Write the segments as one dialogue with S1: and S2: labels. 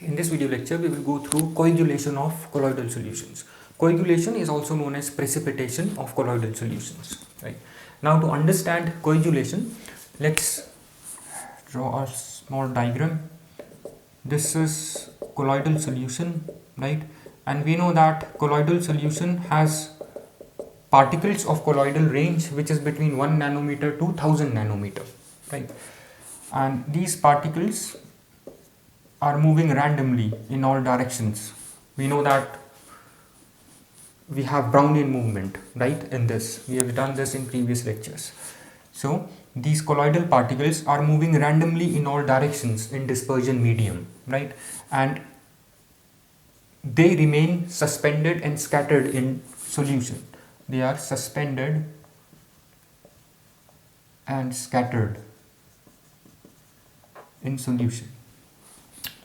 S1: In this video lecture, we will go through coagulation of colloidal solutions. Coagulation is also known as precipitation of colloidal solutions. Right. Now, to understand coagulation, let's draw a small diagram. This is colloidal solution, right? And we know that colloidal solution has particles of colloidal range which is between 1 nanometer to 1000 nanometer, right? And these particles are moving randomly in all directions. We know that we have Brownian movement, right? In this, we have done this in previous lectures. So these colloidal particles are moving randomly in all directions in dispersion medium, right? And they remain suspended and scattered in solution. They are suspended and scattered in solution,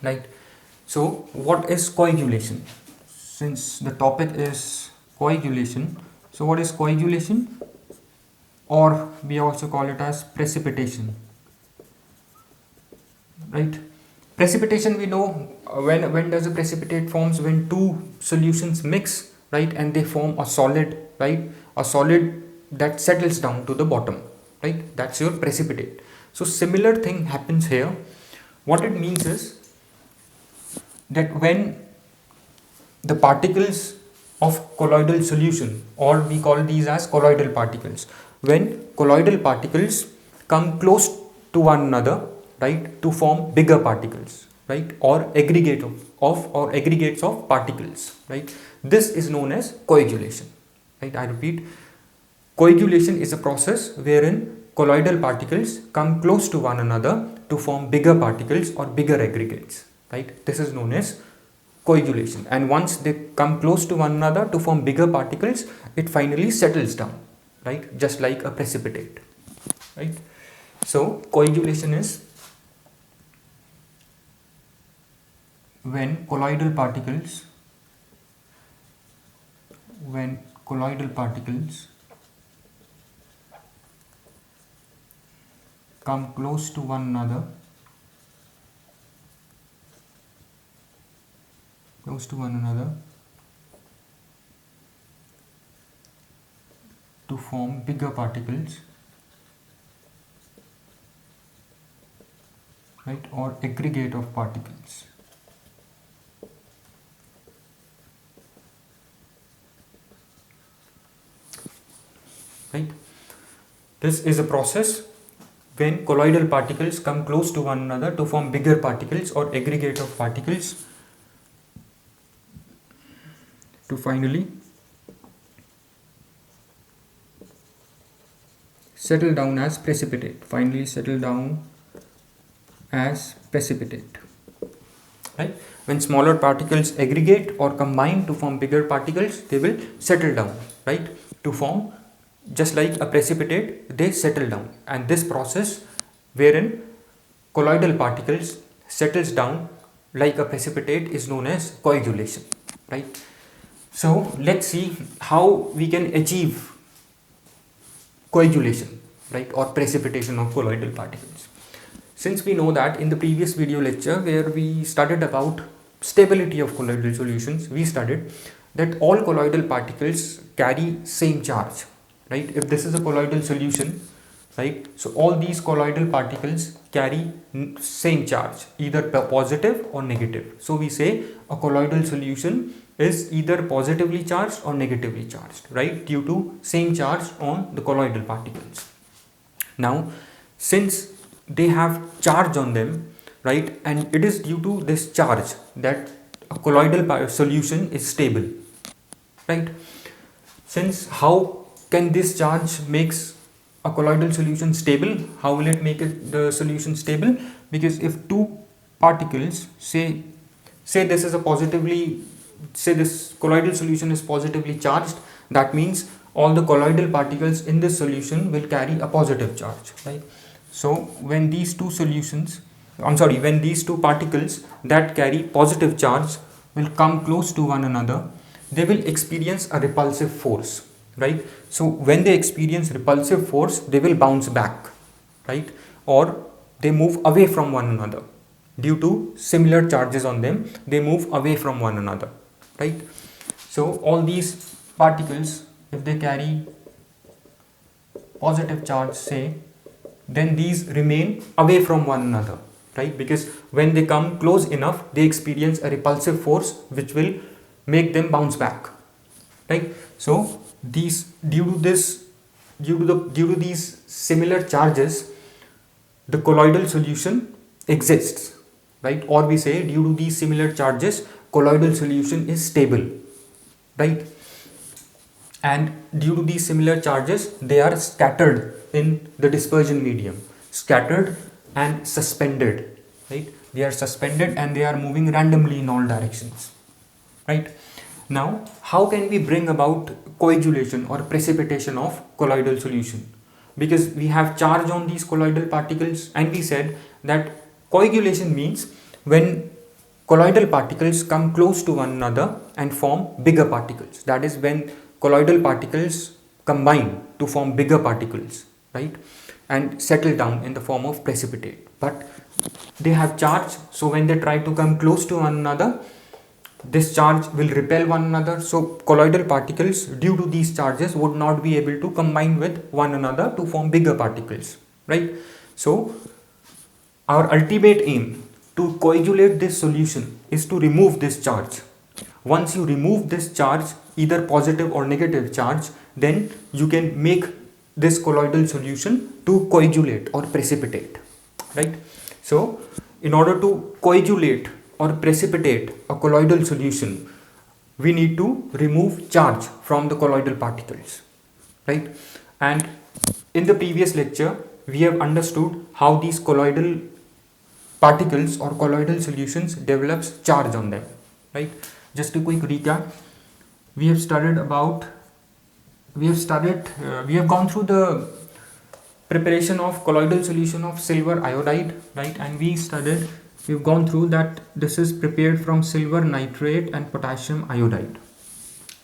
S1: right? So what is coagulation? Since the topic is coagulation, so what is coagulation? Or we also call it as precipitation, right? Precipitation, we know when does a precipitate forms? When two solutions mix, right, and they form a solid, right? A solid that settles down to the bottom, right? That's your precipitate. So similar thing happens here. What it means is that when the particles of colloidal solution, or we call these as colloidal particles, when colloidal particles come close to one another, right, to form bigger particles, right, or aggregate or aggregates of particles, right, this is known as coagulation, right? I repeat, coagulation is a process wherein colloidal particles come close to one another to form bigger particles or bigger aggregates, right? This is known as coagulation. And once they come close to one another to form bigger particles, it finally settles down, right? Just like a precipitate, right? So coagulation is when colloidal particles come close to one another to form bigger particles, right, or aggregate of particles. Right? This is a process when colloidal particles come close to one another to form bigger particles or aggregate of particles to finally settle down as precipitate. Right? When smaller particles aggregate or combine to form bigger particles, they will settle down, right, to form, just like a precipitate, they settle down. And this process wherein colloidal particles settles down like a precipitate is known as coagulation, right? So let's see how we can achieve coagulation, right, or precipitation of colloidal particles. Since we know that in the previous video lecture where we studied about stability of colloidal solutions, we studied that all colloidal particles carry same charge, right? If this is a colloidal solution, right, so all these colloidal particles carry same charge, either positive or negative. So we say a colloidal solution is either positively charged or negatively charged, right, due to same charge on the colloidal particles. Now, since they have charge on them, right, and it is due to this charge that a colloidal solution is stable, right? Since how can this charge makes a colloidal solution stable? How will it make the solution stable? Because if two particles, say this is a positively, say this colloidal solution is positively charged, that means all the colloidal particles in this solution will carry a positive charge, right? So when these two particles that carry positive charge will come close to one another, they will experience a repulsive force, right? So when they experience repulsive force, they will bounce back, right? Or they move away from one another, due to similar charges on them, they move away from one another, right? So all these particles, if they carry positive charge, say, then these remain away from one another, right? Because when they come close enough, they experience a repulsive force which will make them bounce back, right? So these, due to these similar charges, the colloidal solution exists, right? Or we say, due to these similar charges, colloidal solution is stable, right? And due to these similar charges, they are scattered in the dispersion medium, scattered and suspended, right? They are suspended and they are moving randomly in all directions, right? Now, how can we bring about coagulation or precipitation of colloidal solution? Because we have charge on these colloidal particles, and we said that coagulation means when colloidal particles come close to one another and form bigger particles. That is when colloidal particles combine to form bigger particles, right, and settle down in the form of precipitate. But they have charge, so when they try to come close to one another, this charge will repel one another. So colloidal particles, due to these charges, would not be able to combine with one another to form bigger particles, right? So our ultimate aim to coagulate this solution is to remove this charge. Once you remove this charge, either positive or negative charge, then you can make this colloidal solution to coagulate or precipitate, right? So in order to coagulate or precipitate a colloidal solution, we need to remove charge from the colloidal particles, right? And in the previous lecture, we have understood how these colloidal particles or colloidal solutions develops charge on them, right? Just a quick recap. We have gone through the preparation of colloidal solution of silver iodide, right? And we've gone through that this is prepared from silver nitrate and potassium iodide,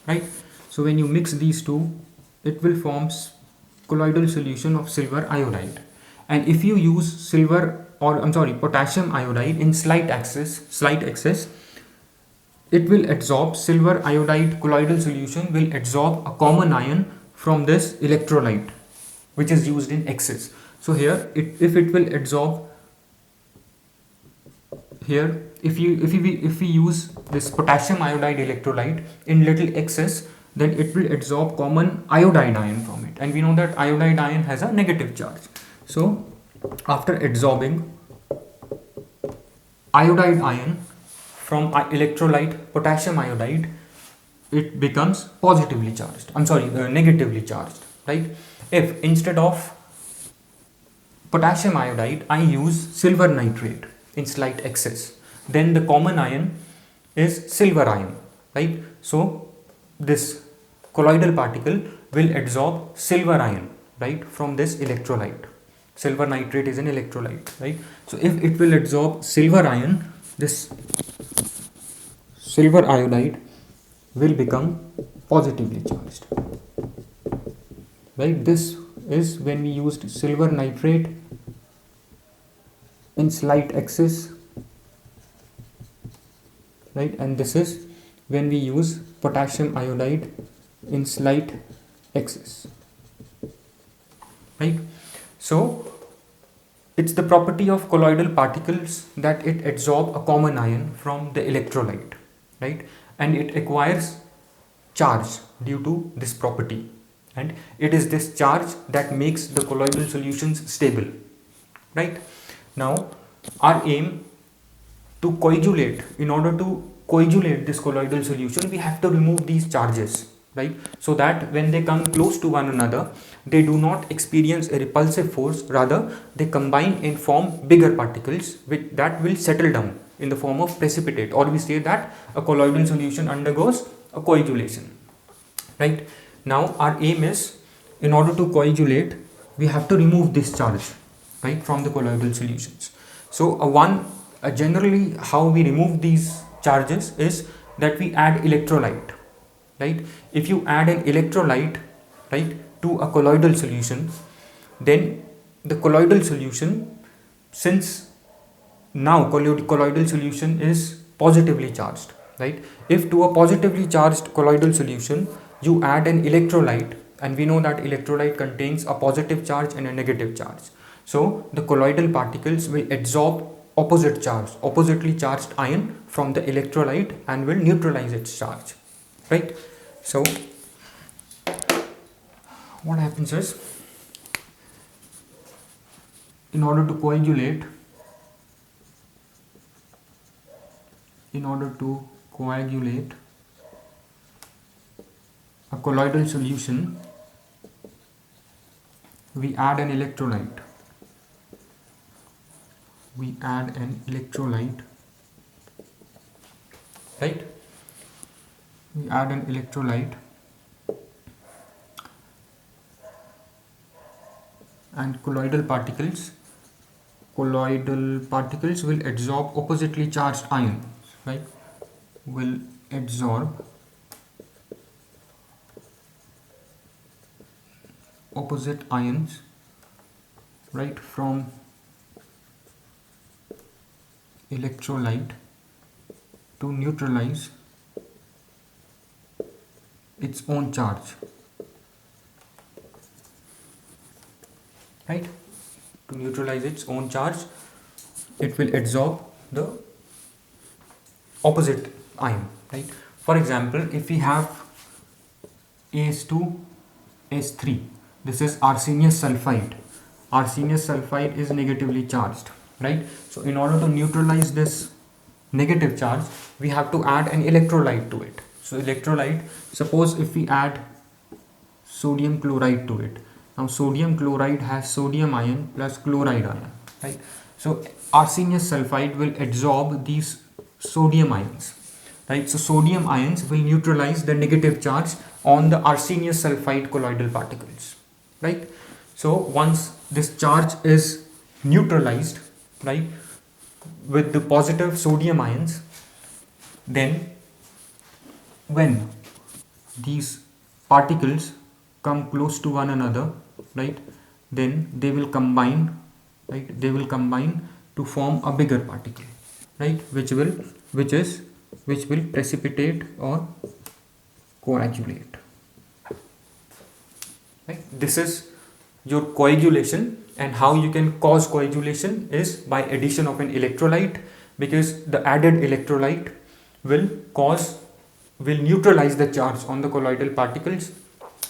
S1: right? So when you mix these two, it will form colloidal solution of silver iodide. And if you use potassium iodide in slight excess, it will absorb silver iodide colloidal solution will absorb a common ion from this electrolyte, which is used in excess. So here, if it will absorb here, if we use this potassium iodide electrolyte in little excess, then it will absorb common iodide ion from it, and we know that iodide ion has a negative charge. So after absorbing iodide ion from electrolyte potassium iodide, it becomes negatively charged, right? If instead of potassium iodide I use silver nitrate in slight excess, then the common ion is silver ion, right? So this colloidal particle will absorb silver ion, right, from this electrolyte. Silver nitrate is an electrolyte, right? So if it will absorb silver ion, this silver iodide will become positively charged, right? This is when we used silver nitrate in slight excess, right? And this is when we use potassium iodide in slight excess, right? So it's the property of colloidal particles that it absorbs a common ion from the electrolyte, right? And it acquires charge due to this property, and it is this charge that makes the colloidal solutions stable, right? Now our aim to coagulate, in order to coagulate this colloidal solution, we have to remove these charges, right? So that when they come close to one another, they do not experience a repulsive force, rather they combine and form bigger particles that will settle down in the form of precipitate, or we say that a colloidal solution undergoes a coagulation, right? Now our aim is, in order to coagulate, we have to remove this charge, right, from the colloidal solutions. So generally how we remove these charges is that we add electrolyte, right? If you add an electrolyte, right, to a colloidal solution, then the colloidal solution, since now colloidal solution is positively charged, right? If to a positively charged colloidal solution you add an electrolyte, and we know that electrolyte contains a positive charge and a negative charge, so the colloidal particles will absorb oppositely charged ion from the electrolyte and will neutralize its charge, right? So what happens is, in order to coagulate a colloidal solution, we add an electrolyte. Right? We add an electrolyte, and colloidal particles will absorb oppositely charged ions, right? Will absorb opposite ions, right, from electrolyte to neutralize its own charge, right? To neutralize its own charge, it will absorb the opposite ion, right? For example, if we have AS2S3, this is arsenious sulfide. Arsenious sulfide is negatively charged, right? So in order to neutralize this negative charge, we have to add an electrolyte to it. So electrolyte, suppose if we add sodium chloride to it. Now sodium chloride has sodium ion plus chloride ion, right? So arsenious sulfide will absorb these sodium ions, right? So sodium ions will neutralize the negative charge on the arsenious sulfide colloidal particles, right? So once this charge is neutralized, right, with the positive sodium ions, then when these particles come close to one another, right, then they will combine, right, they will combine to form a bigger particle, right, which will precipitate or coagulate, right? This is your coagulation, and how you can cause coagulation is by addition of an electrolyte, because the added electrolyte will neutralize the charge on the colloidal particles.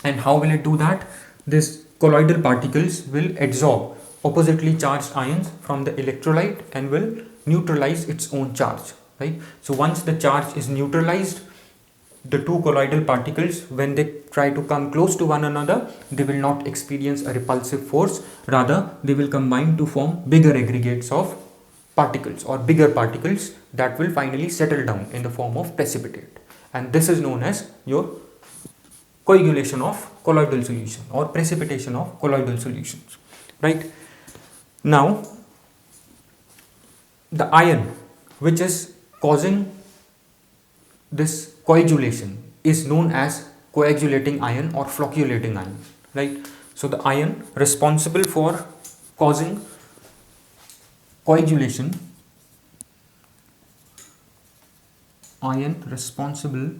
S1: And how will it do that? This colloidal particles will absorb oppositely charged ions from the electrolyte and will neutralize its own charge, right? So once the charge is neutralized, the two colloidal particles, when they try to come close to one another, they will not experience a repulsive force, rather they will combine to form bigger aggregates of particles or bigger particles that will finally settle down in the form of precipitate. And this is known as your coagulation of colloidal solution or precipitation of colloidal solutions, right? Now the ion which is causing this coagulation is known as coagulating ion or flocculating ion, right? So the ion responsible for causing coagulation, ion responsible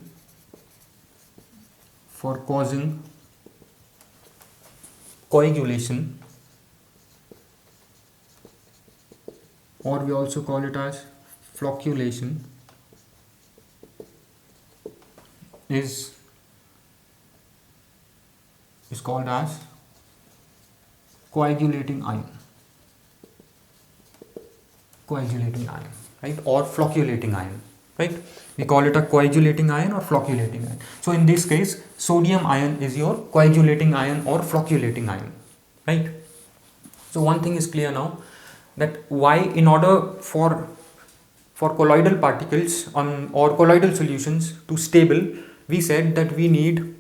S1: for causing coagulation, or we also call it as flocculation, is called as coagulating ion, right, or flocculating ion, right? We call it a coagulating ion or flocculating ion. So in this case, sodium ion is your coagulating ion or flocculating ion, right? So one thing is clear now, that why, in order for colloidal particles or colloidal solutions to stable, we said that we need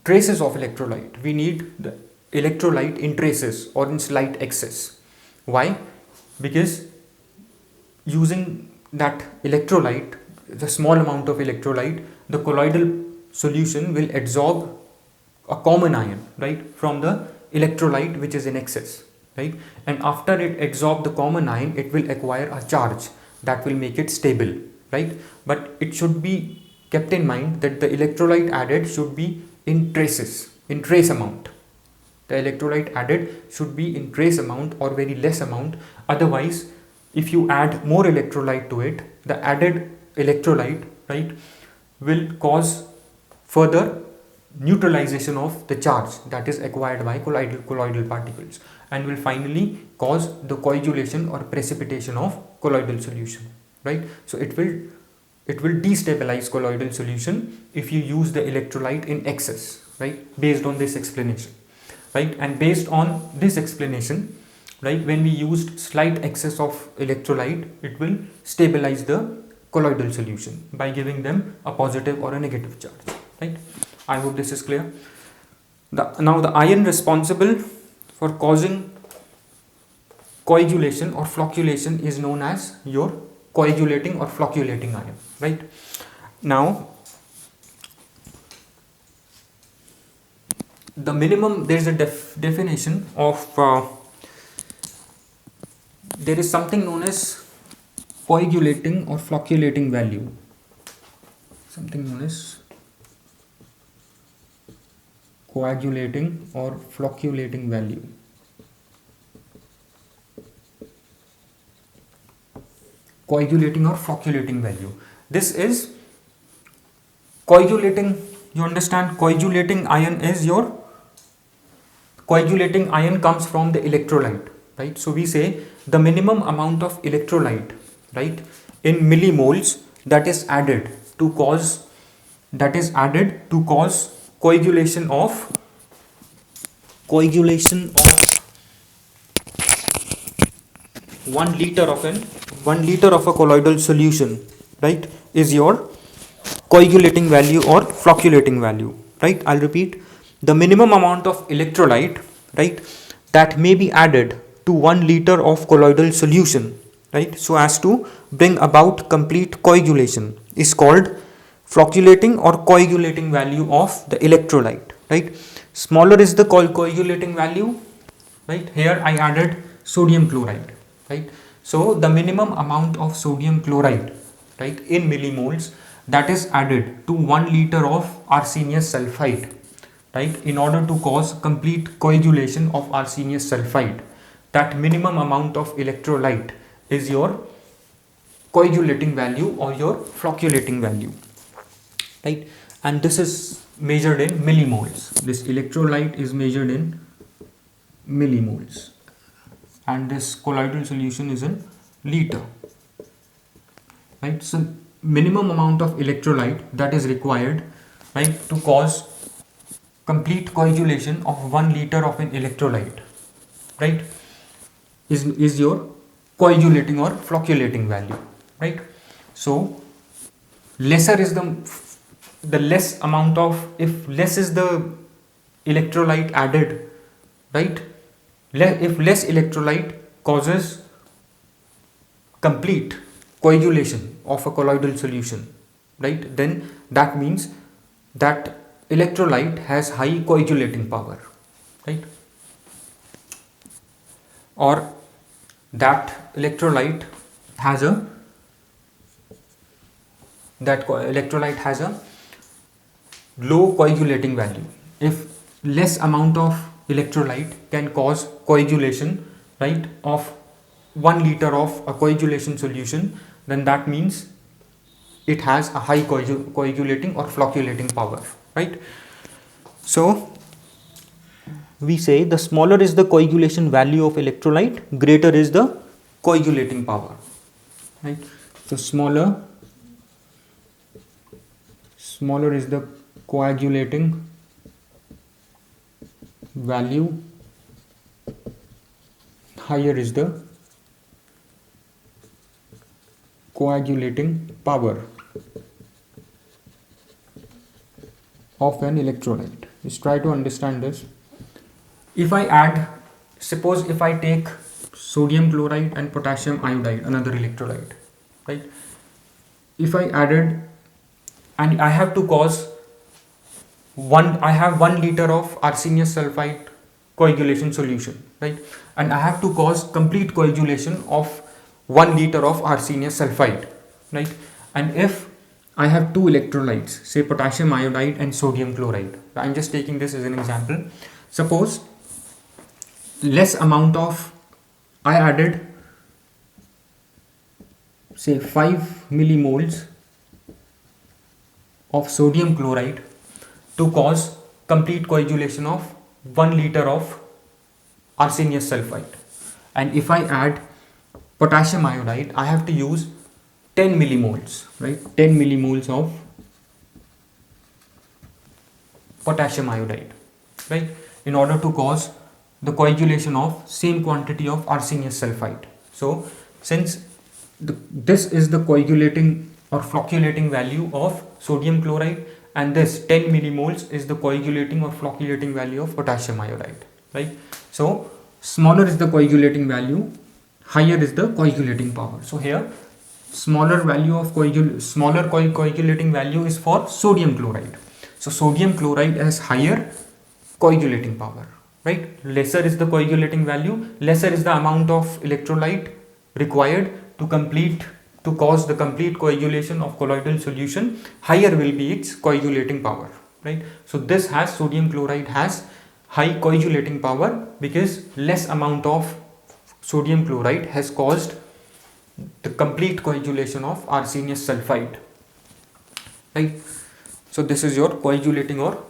S1: traces of electrolyte. We need the electrolyte in traces or in slight excess. Why? Because using that electrolyte, the small amount of electrolyte, the colloidal solution will absorb a common ion, right, from the electrolyte which is in excess, right? And after it absorb the common ion, it will acquire a charge that will make it stable, right? But it should be kept in mind that the electrolyte added should be in trace amount. The electrolyte added should be in trace amount or very less amount. Otherwise, if you add more electrolyte to it, the added electrolyte, right, will cause further neutralization of the charge that is acquired by colloidal particles, and will finally cause the coagulation or precipitation of colloidal solution, right? So it will destabilize colloidal solution if you use the electrolyte in excess, right, based on this explanation, right? And based on this explanation, right, when we used slight excess of electrolyte, it will stabilize the colloidal solution by giving them a positive or a negative charge, right? I hope this is clear. Now the ion responsible for causing coagulation or flocculation is known as your coagulating or flocculating ion, right? Now the minimum, there is a definition of there is something known as coagulating or flocculating value, something known as coagulating or flocculating value. Coagulating or flocculating value. This is coagulating, you understand, coagulating ion is your, coagulating ion comes from the electrolyte, right? So we say the minimum amount of electrolyte, right, in millimoles that is added to cause coagulation of 1 liter of a colloidal solution, right, is your coagulating value or flocculating value, right? I'll repeat, the minimum amount of electrolyte, right, that may be added to 1 liter of colloidal solution, right, so as to bring about complete coagulation is called flocculating or coagulating value of the electrolyte, right? Smaller is the coagulating value, right? Here I added sodium chloride, right? So the minimum amount of sodium chloride, right, in millimoles that is added to 1 liter of arsenious sulfide, right, in order to cause complete coagulation of arsenious sulfide, that minimum amount of electrolyte is your coagulating value or your flocculating value, right? And this is measured in millimoles. This electrolyte is measured in millimoles, and this colloidal solution is in liter, right? So minimum amount of electrolyte that is required, right, to cause complete coagulation of 1 liter of an electrolyte, right, is your coagulating or flocculating value, right? So lesser is the less amount of, if less is the electrolyte added, right, if less electrolyte causes complete coagulation of a colloidal solution, right, then that means that electrolyte has high coagulating power, right, or that electrolyte has a low coagulating value. If less amount of electrolyte can cause coagulation, right, of 1 liter of a coagulation solution, then that means it has a high coagulating or flocculating power, right? So we say the smaller is the coagulation value of electrolyte, greater is the coagulating power, right? So smaller is the coagulating value, higher is the coagulating power of an electrolyte. Just try to understand this. If I add, suppose if I take sodium chloride and potassium iodide, another electrolyte, right? If I added, and I have to cause I have 1 liter of arsenious sulfide coagulation solution, right? And I have to cause complete coagulation of 1 liter of arsenious sulfide, right? And if I have two electrolytes, say potassium iodide and sodium chloride, I'm just taking this as an example. Suppose less amount of, I added say 5 millimoles of sodium chloride to cause complete coagulation of 1 liter of arsenious sulfide. And if I add potassium iodide, I have to use 10 millimoles, right? 10 millimoles of potassium iodide, right? In order to cause the coagulation of same quantity of arsenious sulfide. So since this is the coagulating or flocculating value of sodium chloride, and this 10 millimoles is the coagulating or flocculating value of potassium iodide, right? So smaller is the coagulating value, higher is the coagulating power. So here smaller value of coagulating value is for sodium chloride. So sodium chloride has higher coagulating power, right? Lesser is the coagulating value, lesser is the amount of electrolyte required to cause the complete coagulation of colloidal solution, higher will be its coagulating power, right? So this has, sodium chloride has high coagulating power because less amount of sodium chloride has caused the complete coagulation of arsenious sulfide, right? So this is your coagulating or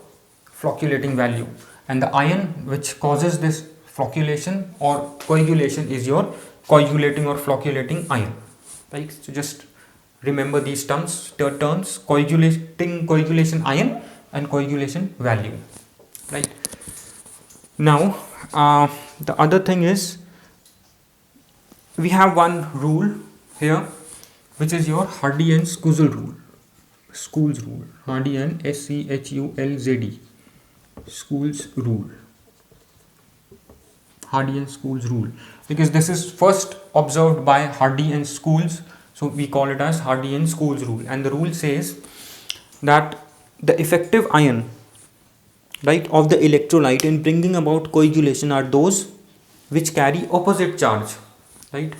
S1: flocculating value, and the ion which causes this flocculation or coagulation is your coagulating or flocculating ion, right? So just remember these terms, coagulation ion and coagulation value, right? Now the other thing is, we have one rule here which is your Hardy and Schulz rule. Hardy and Schulz, Schulz rule. Hardy and Schulz rule, because this is first observed by Hardy and Schulz, so we call it as Hardy and Schulz rule. And the rule says that the effective ion, right, of the electrolyte in bringing about coagulation are those which carry opposite charge, right?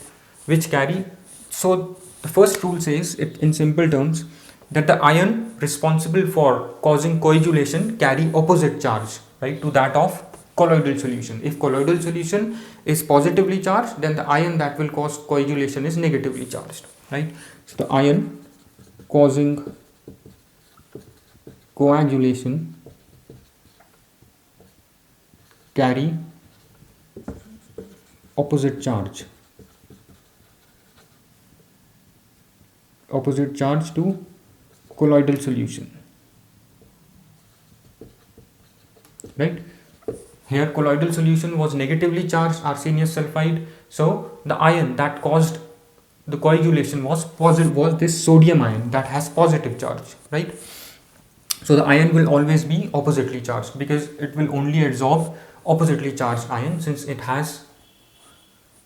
S1: So the first rule says it in simple terms that the ion responsible for causing coagulation carry opposite charge, right, to that of colloidal solution. If colloidal solution is positively charged, then the ion that will cause coagulation is negatively charged, right? So the ion causing coagulation carry opposite charge to colloidal solution, right? Here colloidal solution was negatively charged arsenious sulfide, so the ion that caused the coagulation was this sodium ion that has positive charge, right? So the ion will always be oppositely charged because it will only adsorb oppositely charged ion,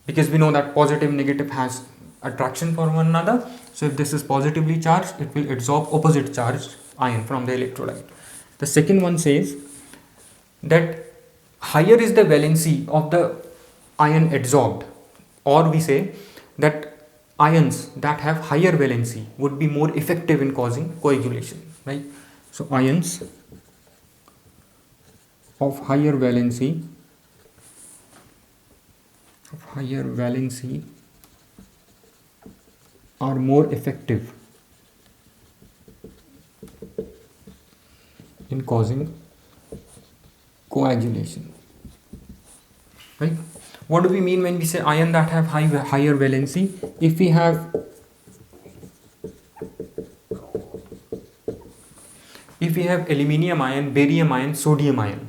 S1: because we know that positive negative has attraction for one another. So if this is positively charged, it will adsorb opposite charged ion from the electrolyte. The second one says that higher is the valency of the ion adsorbed, or we say that ions that have higher valency would be more effective in causing coagulation, right? So ions of higher valency are more effective in causing coagulation, right? What do we mean when we say ion that have higher valency? If we have aluminium ion, barium ion, sodium ion,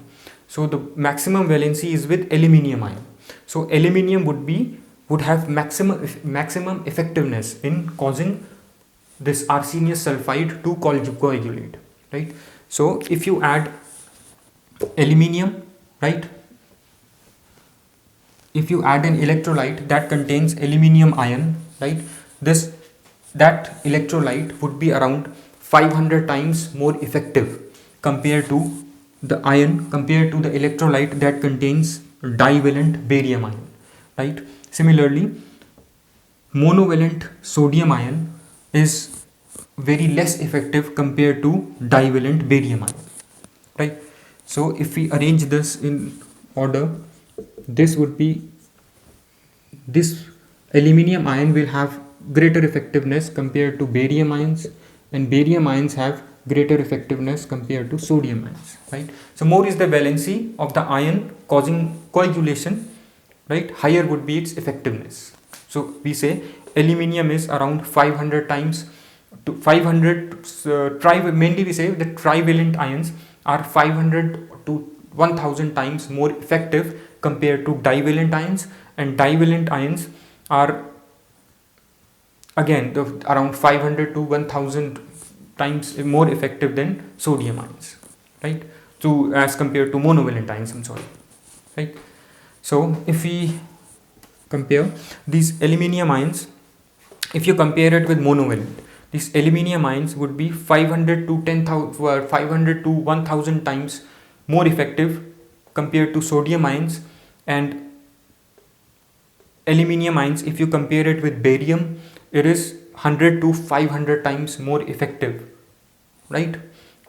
S1: so the maximum valency is with aluminium ion. So aluminium would have maximum effectiveness in causing this arsenious sulfide to coagulate, right? So if you add aluminium, right, if you add an electrolyte that contains aluminium ion, right, that electrolyte would be around 500 times more effective compared to the electrolyte that contains divalent barium ion, right? Similarly, monovalent sodium ion is very less effective compared to divalent barium ion, right? So if we arrange this in order, this would be, this aluminium ion will have greater effectiveness compared to barium ions, and barium ions have greater effectiveness compared to sodium ions, right? So more is the valency of the ion causing coagulation, right, higher would be its effectiveness. So we say aluminium is around 500 times to 500 mainly we say the trivalent ions are 500 to 1000 times more effective compared to divalent ions, and divalent ions are again around 500 to 1000 times more effective than sodium ions, right? So as compared to monovalent ions, I'm sorry, right? So if we compare these aluminium ions, if you compare it with monovalent, these aluminium ions would be 500 to 10,000 500 to 1000 times more effective compared to sodium ions, and aluminium ions, if you compare it with barium, it is 100 to 500 times more effective, right,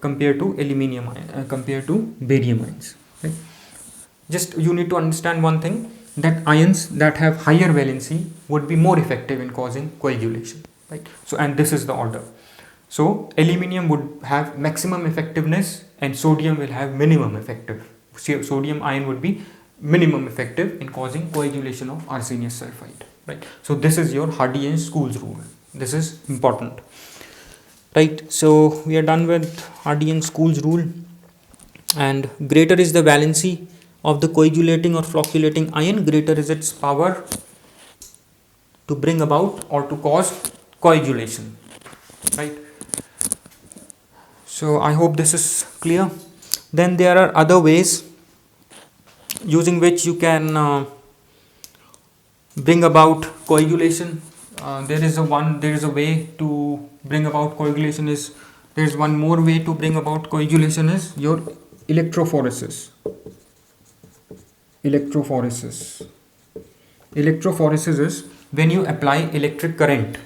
S1: compared to aluminium ion, compared to barium ions, right? Just you need to understand one thing, that ions that have higher valency would be more effective in causing coagulation, right? So and this is the order. So aluminium would have maximum effectiveness and sodium will have minimum effective. Sodium ion would be minimum effective in causing coagulation of arsenious sulfide, right? So this is your Hardy and Schools rule. This is important, right? So we are done with Hardy and Schools rule, and greater is the valency of the coagulating or flocculating ion, greater is its power to bring about or to cause coagulation, right? So I hope this is clear. Then there are other ways using which you can bring about coagulation. There is a way to bring about coagulation is, there is one more way to bring about coagulation is your electrophoresis. Electrophoresis is when you apply electric current,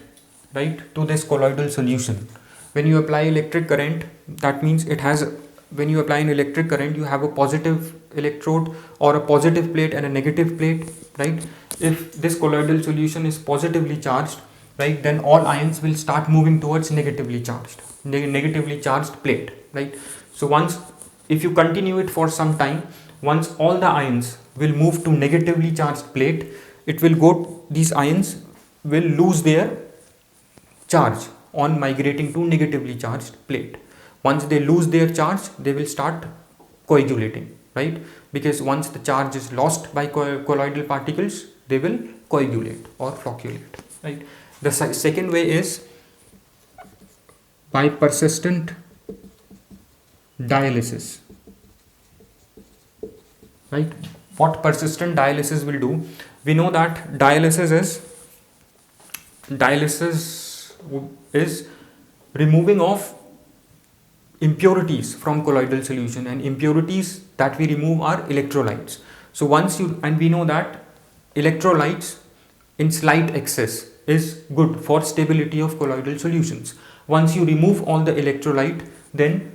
S1: right, to this colloidal solution. When you apply electric current, that means it has, when you apply an electric current, you have a positive electrode or a positive plate and a negative plate, right? If this colloidal solution is positively charged, right, then all ions will start moving towards negatively charged plate, right? So once, if you continue it for some time, once all the ions will move to negatively charged plate, it will go, these ions will lose their charge on migrating to negatively charged plate. Once they lose their charge, they will start coagulating, right? Because once the charge is lost by colloidal particles, they will coagulate or flocculate, right? The second way is by persistent dialysis, right? What persistent dialysis will do, we know that dialysis is removing of impurities from colloidal solution, and impurities that we remove are electrolytes. So once you, and we know that electrolytes in slight excess is good for stability of colloidal solutions. Once you remove all the electrolyte, then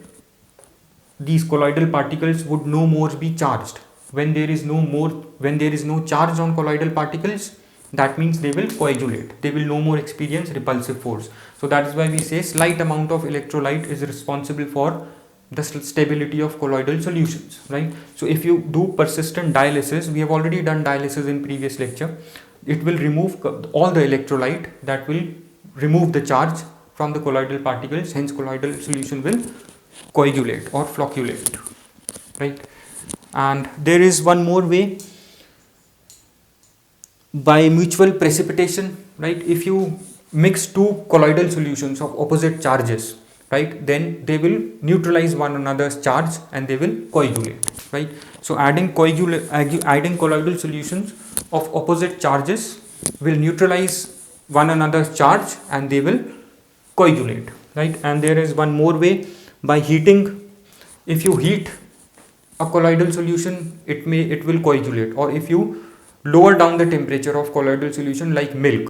S1: these colloidal particles would no more be charged. When there is no charge on colloidal particles, that means they will coagulate. They will no more experience repulsive force. So that is why we say slight amount of electrolyte is responsible for the stability of colloidal solutions, right? So if you do persistent dialysis, we have already done dialysis in previous lecture, it will remove all the electrolyte, that will remove the charge from the colloidal particles, hence colloidal solution will coagulate or flocculate, right? And there is one more way, by mutual precipitation, right? If you mix two colloidal solutions of opposite charges, right, then they will neutralize one another's charge and they will coagulate, right? So adding colloidal solutions of opposite charges will neutralize one another's charge and they will coagulate, right? And there is one more way, by heating. If you heat a colloidal solution, it will coagulate, or if you lower down the temperature of colloidal solution like milk,